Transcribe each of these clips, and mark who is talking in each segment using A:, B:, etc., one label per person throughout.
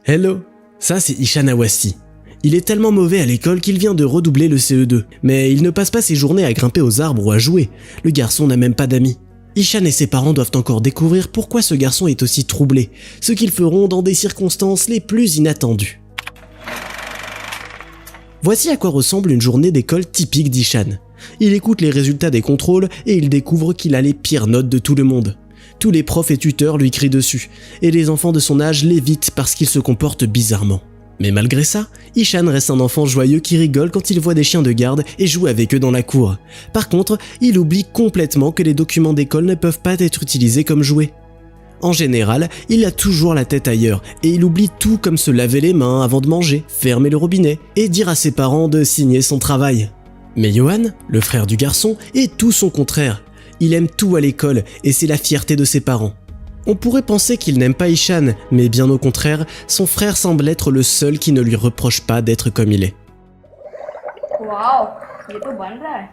A: Hello, ça c'est Ishan Awasti. Il est tellement mauvais à l'école qu'il vient de redoubler le CE2, mais il ne passe pas ses journées à grimper aux arbres ou à jouer. Le garçon n'a même pas d'amis. Ishan et ses parents doivent encore découvrir pourquoi ce garçon est aussi troublé, ce qu'ils feront dans des circonstances les plus inattendues. Voici à quoi ressemble une journée d'école typique d'Ishan. Il écoute les résultats des contrôles et il découvre qu'il a les pires notes de tout le monde. Tous les profs et tuteurs lui crient dessus, et les enfants de son âge l'évitent parce qu'il se comporte bizarrement. Mais malgré ça, Ishan reste un enfant joyeux qui rigole quand il voit des chiens de garde et joue avec eux dans la cour. Par contre, il oublie complètement que les documents d'école ne peuvent pas être utilisés comme jouets. En général, il a toujours la tête ailleurs et il oublie tout comme se laver les mains avant de manger, fermer le robinet et dire à ses parents de signer son travail. Mais Johan, le frère du garçon, est tout son contraire. Il aime tout à l'école et c'est la fierté de ses parents. On pourrait penser qu'il n'aime pas Ishan, mais bien au contraire, son frère semble être le seul qui ne lui reproche pas d'être comme il est.
B: Wow, ये तो बन रहा है.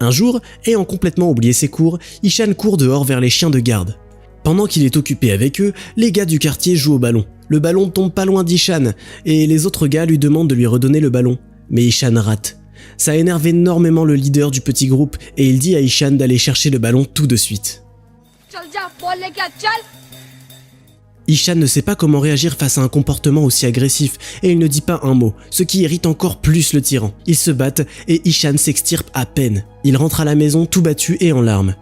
A: Un jour, ayant complètement oublié ses cours, Ishan court dehors vers les chiens de garde. Pendant qu'il est occupé avec eux, les gars du quartier jouent au ballon. Le ballon tombe pas loin d'Ishan, et les autres gars lui demandent de lui redonner le ballon. Mais Ishan rate. Ça énerve énormément le leader du petit groupe, et il dit à Ishan d'aller chercher le ballon tout de suite. Ishan ne sait pas comment réagir face à un comportement aussi agressif et il ne dit pas un mot, ce qui irrite encore plus le tyran. Ils se battent et Ishan s'extirpe à peine. Il rentre à la maison tout battu et en larmes.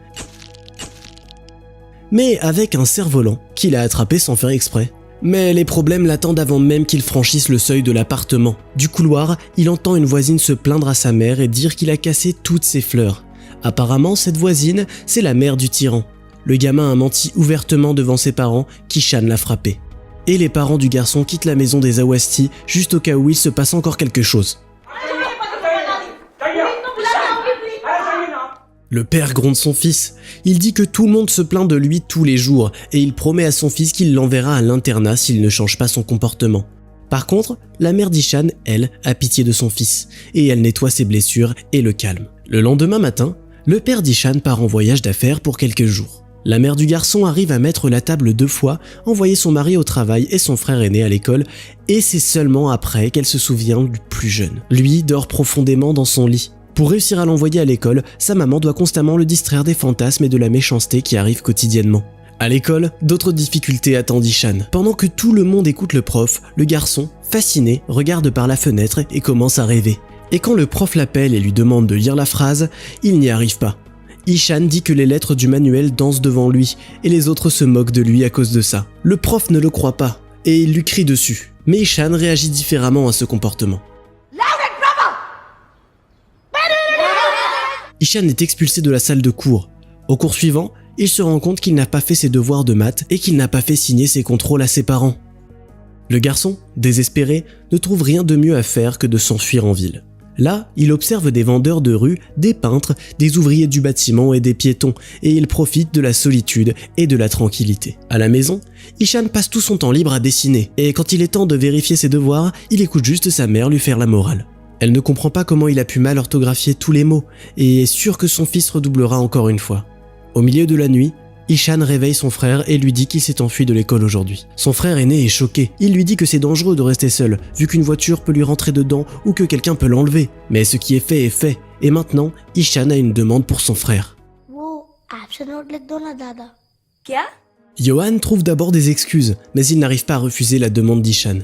A: Mais avec un cerf-volant qu'il a attrapé sans faire exprès. Mais les problèmes l'attendent avant même qu'il franchisse le seuil de l'appartement. Du couloir, il entend une voisine se plaindre à sa mère et dire qu'il a cassé toutes ses fleurs. Apparemment, cette voisine, c'est la mère du tyran. Le gamin a menti ouvertement devant ses parents qu'Ishan l'a frappé. Et les parents du garçon quittent la maison des Awasti juste au cas où il se passe encore quelque chose. Le père gronde son fils. Il dit que tout le monde se plaint de lui tous les jours et il promet à son fils qu'il l'enverra à l'internat s'il ne change pas son comportement. Par contre, la mère d'Ishan, elle, a pitié de son fils et elle nettoie ses blessures et le calme. Le lendemain matin, le père d'Ishan part en voyage d'affaires pour quelques jours. La mère du garçon arrive à mettre la table 2 fois, envoyer son mari au travail et son frère aîné à l'école, et c'est seulement après qu'elle se souvient du plus jeune. Lui dort profondément dans son lit. Pour réussir à l'envoyer à l'école, sa maman doit constamment le distraire des fantasmes et de la méchanceté qui arrivent quotidiennement. À l'école, d'autres difficultés attendent Ishan. Pendant que tout le monde écoute le prof, le garçon, fasciné, regarde par la fenêtre et commence à rêver. Et quand le prof l'appelle et lui demande de lire la phrase, il n'y arrive pas. Ishan dit que les lettres du manuel dansent devant lui et les autres se moquent de lui à cause de ça. Le prof ne le croit pas et il lui crie dessus. Mais Ishan réagit différemment à ce comportement. Ishan est expulsé de la salle de cours. Au cours suivant, il se rend compte qu'il n'a pas fait ses devoirs de maths et qu'il n'a pas fait signer ses contrôles à ses parents. Le garçon, désespéré, ne trouve rien de mieux à faire que de s'enfuir en ville. Là, il observe des vendeurs de rue, des peintres, des ouvriers du bâtiment et des piétons, et il profite de la solitude et de la tranquillité. À la maison, Ishan passe tout son temps libre à dessiner, et quand il est temps de vérifier ses devoirs, il écoute juste sa mère lui faire la morale. Elle ne comprend pas comment il a pu mal orthographier tous les mots, et est sûre que son fils redoublera encore une fois. Au milieu de la nuit, Ishan réveille son frère et lui dit qu'il s'est enfui de l'école aujourd'hui. Son frère aîné est choqué. Il lui dit que c'est dangereux de rester seul, vu qu'une voiture peut lui rentrer dedans ou que quelqu'un peut l'enlever. Mais ce qui est fait, et maintenant, Ishan a une demande pour son frère.
B: क्या?
A: Johan trouve d'abord des excuses, mais il n'arrive pas à refuser la demande d'Ishan.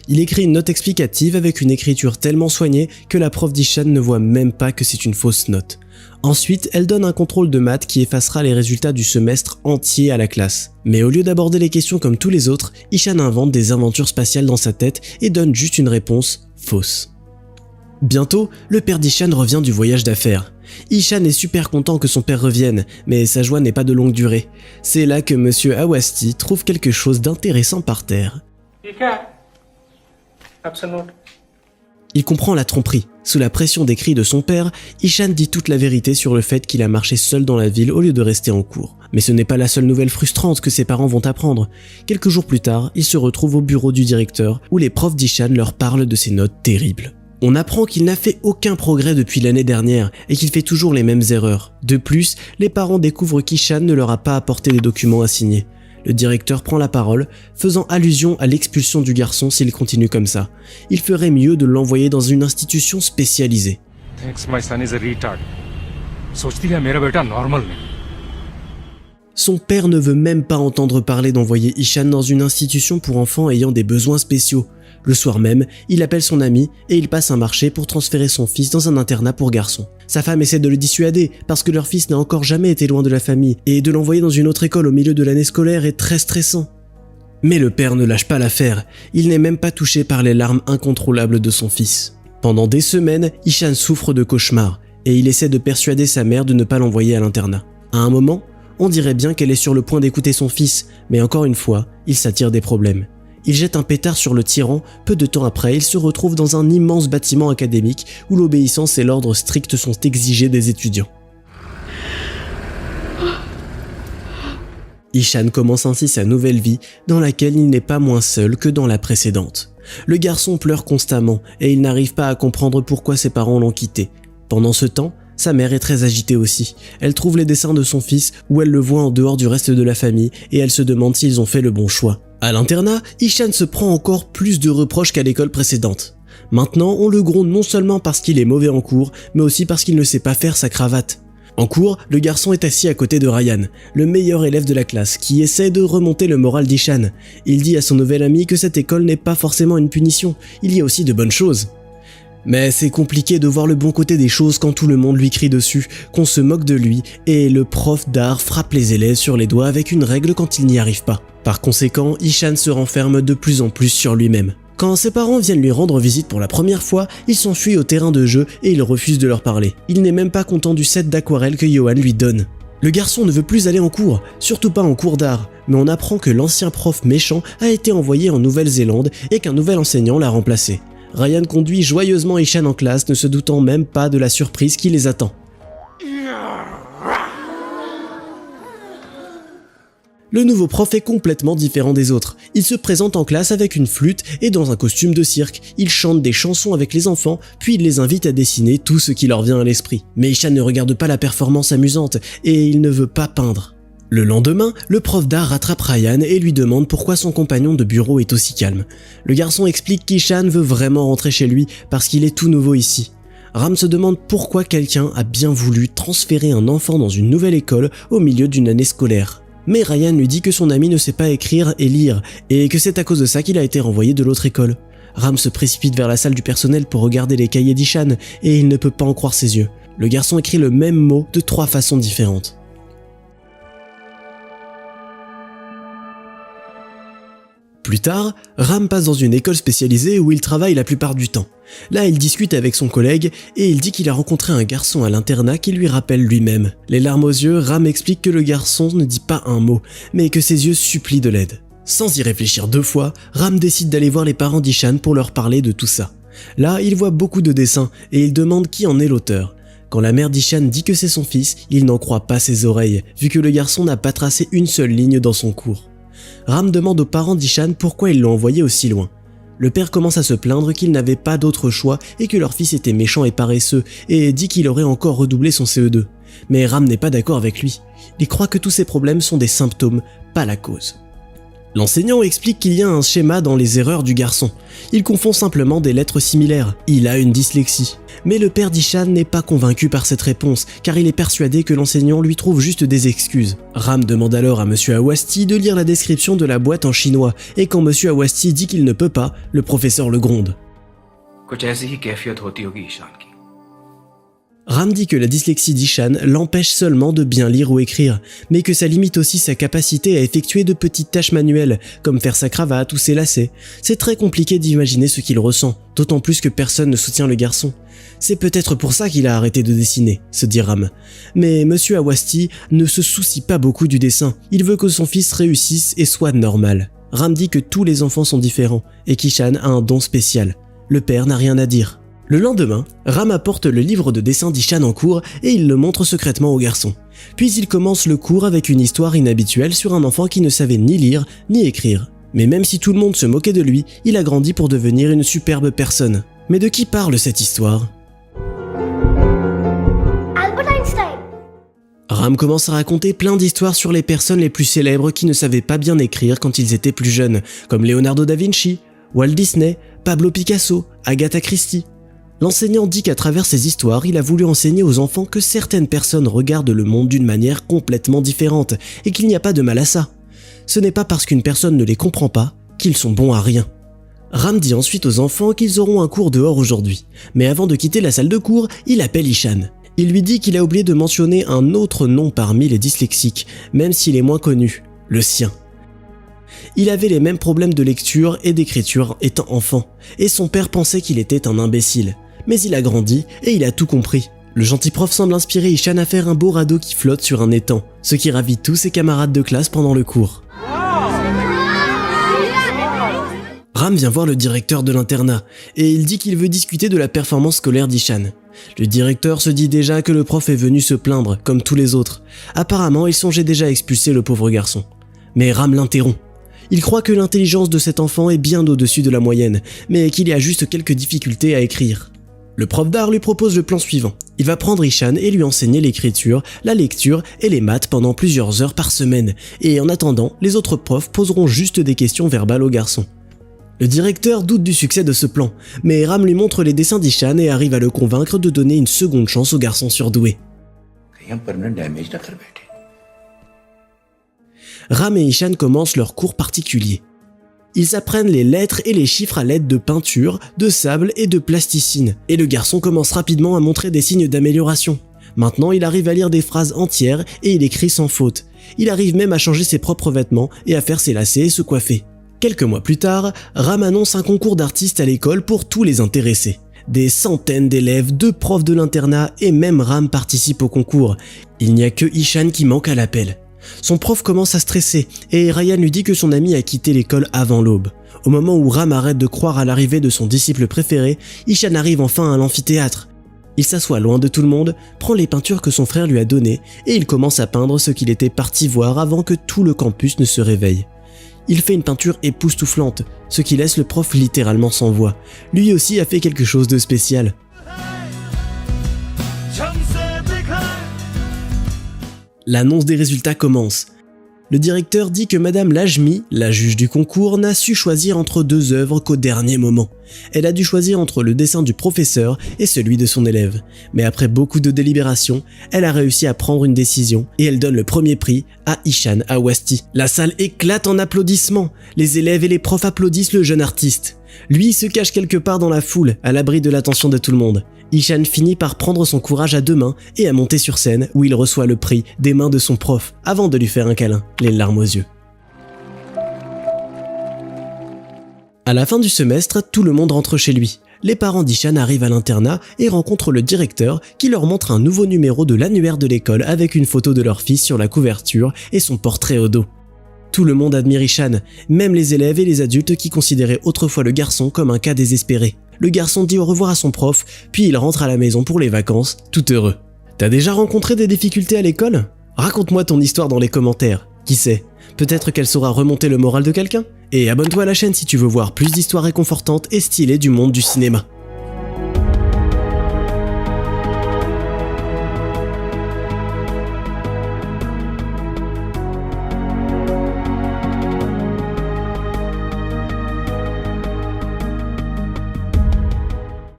A: Il écrit une note explicative avec une écriture tellement soignée que la prof d'Ishan ne voit même pas que c'est une fausse note. Ensuite, elle donne un contrôle de maths qui effacera les résultats du semestre entier à la classe. Mais au lieu d'aborder les questions comme tous les autres, Ishan invente des aventures spatiales dans sa tête et donne juste une réponse fausse. Bientôt, le père d'Ishan revient du voyage d'affaires. Ishan est super content que son père revienne, mais sa joie n'est pas de longue durée. C'est là que Monsieur Awasti trouve quelque chose d'intéressant par terre. Il comprend la tromperie. Sous la pression des cris de son père, Ishan dit toute la vérité sur le fait qu'il a marché seul dans la ville au lieu de rester en cours. Mais ce n'est pas la seule nouvelle frustrante que ses parents vont apprendre. Quelques jours plus tard, il se retrouve au bureau du directeur où les profs d'Ishan leur parlent de ses notes terribles. On apprend qu'il n'a fait aucun progrès depuis l'année dernière et qu'il fait toujours les mêmes erreurs. De plus, les parents découvrent qu'Ishan ne leur a pas apporté des documents à signer. Le directeur prend la parole, faisant allusion à l'expulsion du garçon s'il continue comme ça. Il ferait mieux de l'envoyer dans une institution spécialisée.
C: Thinks my son is a retard. सोचती है मेरा बेटा normal नहीं.
A: Son père ne veut même pas entendre parler d'envoyer Ishan dans une institution pour enfants ayant des besoins spéciaux. Le soir même, il appelle son ami et il passe un marché pour transférer son fils dans un internat pour garçons. Sa femme essaie de le dissuader parce que leur fils n'a encore jamais été loin de la famille et de l'envoyer dans une autre école au milieu de l'année scolaire est très stressant. Mais le père ne lâche pas l'affaire, il n'est même pas touché par les larmes incontrôlables de son fils. Pendant des semaines, Ishan souffre de cauchemars et il essaie de persuader sa mère de ne pas l'envoyer à l'internat. À un moment, on dirait bien qu'elle est sur le point d'écouter son fils, mais encore une fois, il s'attire des problèmes. Il jette un pétard sur le tyran, peu de temps après, il se retrouve dans un immense bâtiment académique où l'obéissance et l'ordre strict sont exigés des étudiants. Ishan commence ainsi sa nouvelle vie, dans laquelle il n'est pas moins seul que dans la précédente. Le garçon pleure constamment et il n'arrive pas à comprendre pourquoi ses parents l'ont quitté. Pendant ce temps, sa mère est très agitée aussi. Elle trouve les dessins de son fils où elle le voit en dehors du reste de la famille et elle se demande s'ils ont fait le bon choix. À l'internat, Ishan se prend encore plus de reproches qu'à l'école précédente. Maintenant, on le gronde non seulement parce qu'il est mauvais en cours, mais aussi parce qu'il ne sait pas faire sa cravate. En cours, le garçon est assis à côté de Ryan, le meilleur élève de la classe, qui essaie de remonter le moral d'Ishan. Il dit à son nouvel ami que cette école n'est pas forcément une punition, il y a aussi de bonnes choses. Mais c'est compliqué de voir le bon côté des choses quand tout le monde lui crie dessus, qu'on se moque de lui, et le prof d'art frappe les élèves sur les doigts avec une règle quand ils n'y arrivent pas. Par conséquent, Ishan se renferme de plus en plus sur lui-même. Quand ses parents viennent lui rendre visite pour la première fois, il s'enfuit au terrain de jeu et il refuse de leur parler. Il n'est même pas content du set d'aquarelle que Johan lui donne. Le garçon ne veut plus aller en cours, surtout pas en cours d'art, mais on apprend que l'ancien prof méchant a été envoyé en Nouvelle-Zélande et qu'un nouvel enseignant l'a remplacé. Ryan conduit joyeusement Ishan en classe, ne se doutant même pas de la surprise qui les attend. Le nouveau prof est complètement différent des autres. Il se présente en classe avec une flûte et dans un costume de cirque. Il chante des chansons avec les enfants, puis il les invite à dessiner tout ce qui leur vient à l'esprit. Mais Ishan ne regarde pas la performance amusante et il ne veut pas peindre. Le lendemain, le prof d'art rattrape Ryan et lui demande pourquoi son compagnon de bureau est aussi calme. Le garçon explique qu'Ishan veut vraiment rentrer chez lui parce qu'il est tout nouveau ici. Ram se demande pourquoi quelqu'un a bien voulu transférer un enfant dans une nouvelle école au milieu d'une année scolaire. Mais Ryan lui dit que son ami ne sait pas écrire et lire et que c'est à cause de ça qu'il a été renvoyé de l'autre école. Ram se précipite vers la salle du personnel pour regarder les cahiers d'Ishan et il ne peut pas en croire ses yeux. Le garçon écrit le même mot de 3 façons différentes. Plus tard, Ram passe dans une école spécialisée où il travaille la plupart du temps. Là, il discute avec son collègue et il dit qu'il a rencontré un garçon à l'internat qui lui rappelle lui-même. Les larmes aux yeux, Ram explique que le garçon ne dit pas un mot, mais que ses yeux supplient de l'aide. Sans y réfléchir 2 fois, Ram décide d'aller voir les parents d'Ishan pour leur parler de tout ça. Là, il voit beaucoup de dessins et il demande qui en est l'auteur. Quand la mère d'Ishan dit que c'est son fils, il n'en croit pas ses oreilles, vu que le garçon n'a pas tracé une seule ligne dans son cours. Ram demande aux parents d'Ishan pourquoi ils l'ont envoyé aussi loin. Le père commence à se plaindre qu'il n'avait pas d'autre choix et que leur fils était méchant et paresseux et dit qu'il aurait encore redoublé son CE2. Mais Ram n'est pas d'accord avec lui. Il croit que tous ces problèmes sont des symptômes, pas la cause. L'enseignant explique qu'il y a un schéma dans les erreurs du garçon. Il confond simplement des lettres similaires. Il a une dyslexie. Mais le père d'Ishan n'est pas convaincu par cette réponse, car il est persuadé que l'enseignant lui trouve juste des excuses. Ram demande alors à Monsieur Awasti de lire la description de la boîte en chinois, et quand Monsieur Awasti dit qu'il ne peut pas, le professeur le gronde.
D: कुछ ऐसी ही कैफियत होती होगी ईशान की।
A: Ram dit que la dyslexie d'Ishan l'empêche seulement de bien lire ou écrire, mais que ça limite aussi sa capacité à effectuer de petites tâches manuelles, comme faire sa cravate ou ses lacets. C'est très compliqué d'imaginer ce qu'il ressent, d'autant plus que personne ne soutient le garçon. C'est peut-être pour ça qu'il a arrêté de dessiner, se dit Ram. Mais Monsieur Awasti ne se soucie pas beaucoup du dessin, il veut que son fils réussisse et soit normal. Ram dit que tous les enfants sont différents, et qu'Ishan a un don spécial. Le père n'a rien à dire. Le lendemain, Ram apporte le livre de dessin d'Ishan en cours et il le montre secrètement au garçon. Puis il commence le cours avec une histoire inhabituelle sur un enfant qui ne savait ni lire ni écrire. Mais même si tout le monde se moquait de lui, il a grandi pour devenir une superbe personne. Mais de qui parle cette histoire ? Ram commence à raconter plein d'histoires sur les personnes les plus célèbres qui ne savaient pas bien écrire quand ils étaient plus jeunes, comme Leonardo da Vinci, Walt Disney, Pablo Picasso, Agatha Christie. L'enseignant dit qu'à travers ces histoires, il a voulu enseigner aux enfants que certaines personnes regardent le monde d'une manière complètement différente et qu'il n'y a pas de mal à ça. Ce n'est pas parce qu'une personne ne les comprend pas qu'ils sont bons à rien. Ram dit ensuite aux enfants qu'ils auront un cours dehors aujourd'hui, mais avant de quitter la salle de cours, il appelle Ishan. Il lui dit qu'il a oublié de mentionner un autre nom parmi les dyslexiques, même s'il est moins connu, le sien. Il avait les mêmes problèmes de lecture et d'écriture étant enfant, et son père pensait qu'il était un imbécile. Mais il a grandi et il a tout compris. Le gentil prof semble inspirer Ishan à faire un beau radeau qui flotte sur un étang, ce qui ravit tous ses camarades de classe pendant le cours. Ram vient voir le directeur de l'internat, et il dit qu'il veut discuter de la performance scolaire d'Ishan. Le directeur se dit déjà que le prof est venu se plaindre, comme tous les autres. Apparemment, il songeait déjà à expulser le pauvre garçon. Mais Ram l'interrompt. Il croit que l'intelligence de cet enfant est bien au-dessus de la moyenne, mais qu'il y a juste quelques difficultés à écrire. Le prof d'art lui propose le plan suivant. Il va prendre Ishan et lui enseigner l'écriture, la lecture et les maths pendant plusieurs heures par semaine, et en attendant, les autres profs poseront juste des questions verbales au garçon. Le directeur doute du succès de ce plan, mais Ram lui montre les dessins d'Ishan et arrive à le convaincre de donner une seconde chance au garçon surdoué. Ram et Ishan commencent leur cours particulier. Ils apprennent les lettres et les chiffres à l'aide de peinture, de sable et de plasticine, et le garçon commence rapidement à montrer des signes d'amélioration. Maintenant, il arrive à lire des phrases entières et il écrit sans faute. Il arrive même à changer ses propres vêtements et à faire ses lacets et se coiffer. Quelques mois plus tard, Ram annonce un concours d'artistes à l'école pour tous les intéressés. Des centaines d'élèves, 2 profs de l'internat et même Ram participent au concours. Il n'y a que Ishan qui manque à l'appel. Son prof commence à stresser et Ryan lui dit que son ami a quitté l'école avant l'aube. Au moment où Ram arrête de croire à l'arrivée de son disciple préféré, Ishan arrive enfin à l'amphithéâtre. Il s'assoit loin de tout le monde, prend les peintures que son frère lui a données et il commence à peindre ce qu'il était parti voir avant que tout le campus ne se réveille. Il fait une peinture époustouflante, ce qui laisse le prof littéralement sans voix. Lui aussi a fait quelque chose de spécial. L'annonce des résultats commence. Le directeur dit que Madame Lajmi, la juge du concours, n'a su choisir entre 2 œuvres qu'au dernier moment. Elle a dû choisir entre le dessin du professeur et celui de son élève. Mais après beaucoup de délibération, elle a réussi à prendre une décision et elle donne le premier prix à Ishan Awasti. La salle éclate en applaudissements. Les élèves et les profs applaudissent le jeune artiste. Lui se cache quelque part dans la foule, à l'abri de l'attention de tout le monde. Ishan finit par prendre son courage à 2 mains et à monter sur scène où il reçoit le prix des mains de son prof avant de lui faire un câlin, les larmes aux yeux. À la fin du semestre, tout le monde rentre chez lui. Les parents d'Ishan arrivent à l'internat et rencontrent le directeur qui leur montre un nouveau numéro de l'annuaire de l'école avec une photo de leur fils sur la couverture et son portrait au dos. Tout le monde admire Ishan, même les élèves et les adultes qui considéraient autrefois le garçon comme un cas désespéré. Le garçon dit au revoir à son prof, puis il rentre à la maison pour les vacances, tout heureux. T'as déjà rencontré des difficultés à l'école ? Raconte-moi ton histoire dans les commentaires. Qui sait ? Peut-être qu'elle saura remonter le moral de quelqu'un ? Et abonne-toi à la chaîne si tu veux voir plus d'histoires réconfortantes et stylées du monde du cinéma.